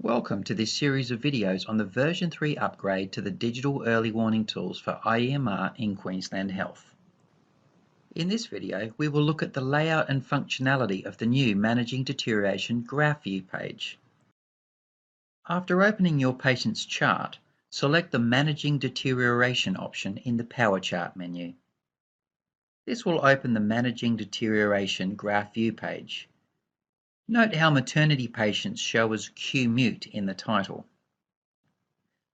Welcome to this series of videos on the version 3 upgrade to the digital early warning tools for IEMR in Queensland Health. In this video, we will look at the layout and functionality of the new Managing Deterioration graph view page. After opening your patient's chart, select the Managing Deterioration option in the Power Chart menu. This will open the Managing Deterioration graph view page. Note how maternity patients show as Q-mute in the title.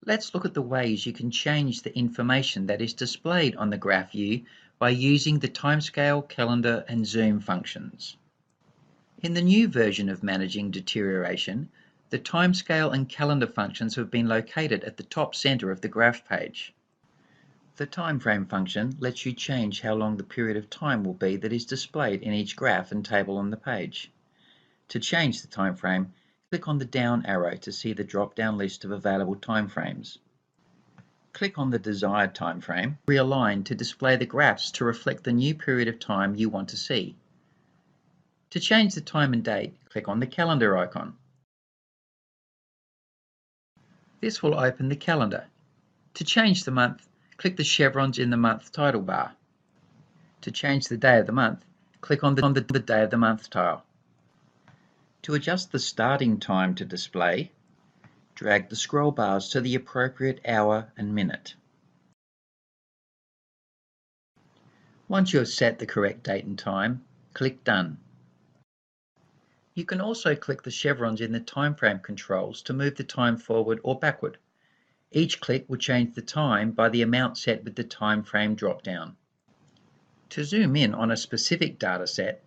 Let's look at the ways you can change the information that is displayed on the graph view by using the timescale, calendar, and zoom functions. In the new version of Managing Deterioration, the timescale and calendar functions have been located at the top center of the graph page. The timeframe function lets you change how long the period of time will be that is displayed in each graph and table on the page. To change the time frame, click on the down arrow to see the drop-down list of available time frames. Click on the desired time frame, realign to display the graphs to reflect the new period of time you want to see. To change the time and date, click on the calendar icon. This will open the calendar. To change the month, click the chevrons in the month title bar. To change the day of the month, click on the day of the month tile. To adjust the starting time to display, drag the scroll bars to the appropriate hour and minute. Once you have set the correct date and time, click Done. You can also click the chevrons in the timeframe controls to move the time forward or backward. Each click will change the time by the amount set with the time frame drop-down. To zoom in on a specific data set,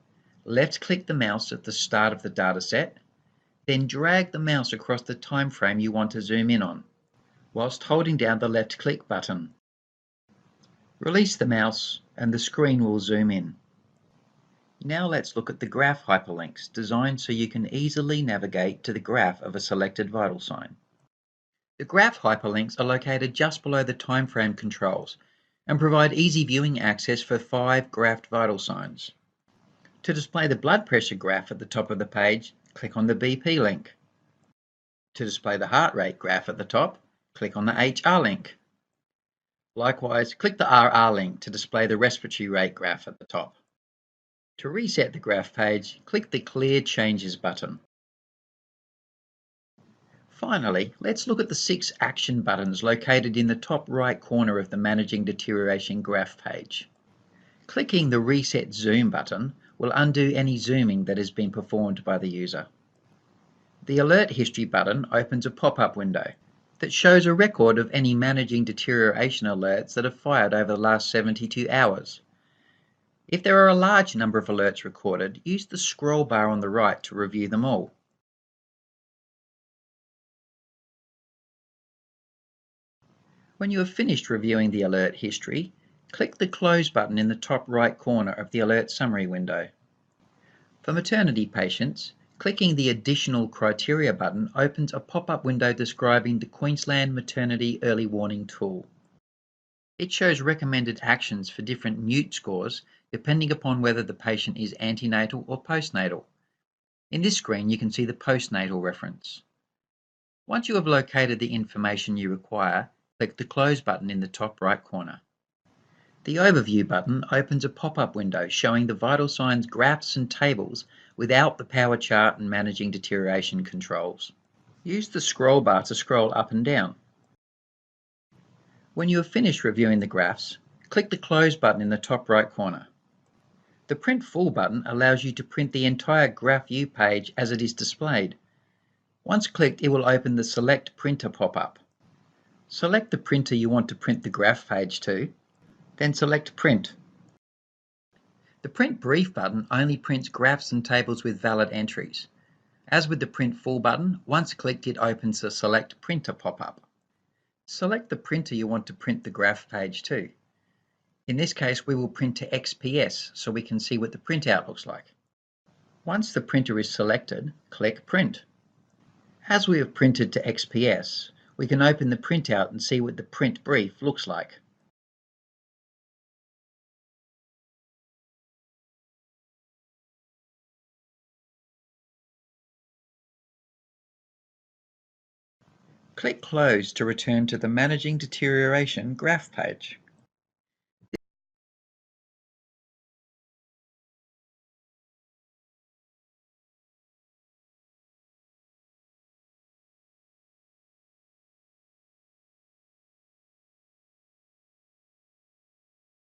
left-click the mouse at the start of the data set, then drag the mouse across the time frame you want to zoom in on, whilst holding down the left-click button. Release the mouse and the screen will zoom in. Now let's look at the graph hyperlinks designed so you can easily navigate to the graph of a selected vital sign. The graph hyperlinks are located just below the timeframe controls and provide easy viewing access for 5 graphed vital signs. To display the blood pressure graph at the top of the page, click on the BP link. To display the heart rate graph at the top, click on the HR link. Likewise, click the RR link to display the respiratory rate graph at the top. To reset the graph page, click the Clear Changes button. Finally, let's look at the 6 action buttons located in the top right corner of the Managing Deterioration graph page. Clicking the Reset Zoom button will undo any zooming that has been performed by the user. The Alert History button opens a pop-up window that shows a record of any Managing Deterioration alerts that have fired over the last 72 hours. If there are a large number of alerts recorded, use the scroll bar on the right to review them all. When you have finished reviewing the alert history, click the Close button in the top right corner of the Alert Summary window. For maternity patients, clicking the Additional Criteria button opens a pop-up window describing the Queensland Maternity Early Warning tool. It shows recommended actions for different mute scores depending upon whether the patient is antenatal or postnatal. In this screen, you can see the postnatal reference. Once you have located the information you require, click the Close button in the top right corner. The Overview button opens a pop-up window showing the vital signs graphs and tables without the Power Chart and Managing Deterioration controls. Use the scroll bar to scroll up and down. When you have finished reviewing the graphs, click the Close button in the top right corner. The Print Full button allows you to print the entire graph view page as it is displayed. Once clicked, it will open the Select Printer pop-up. Select the printer you want to print the graph page to, then select Print. The Print Brief button only prints graphs and tables with valid entries. As with the Print Full button, once clicked it opens the Select Printer pop-up. Select the printer you want to print the graph page to. In this case, we will print to XPS so we can see what the printout looks like. Once the printer is selected, click Print. As we have printed to XPS, we can open the printout and see what the print brief looks like. Click Close to return to the Managing Deterioration graph page.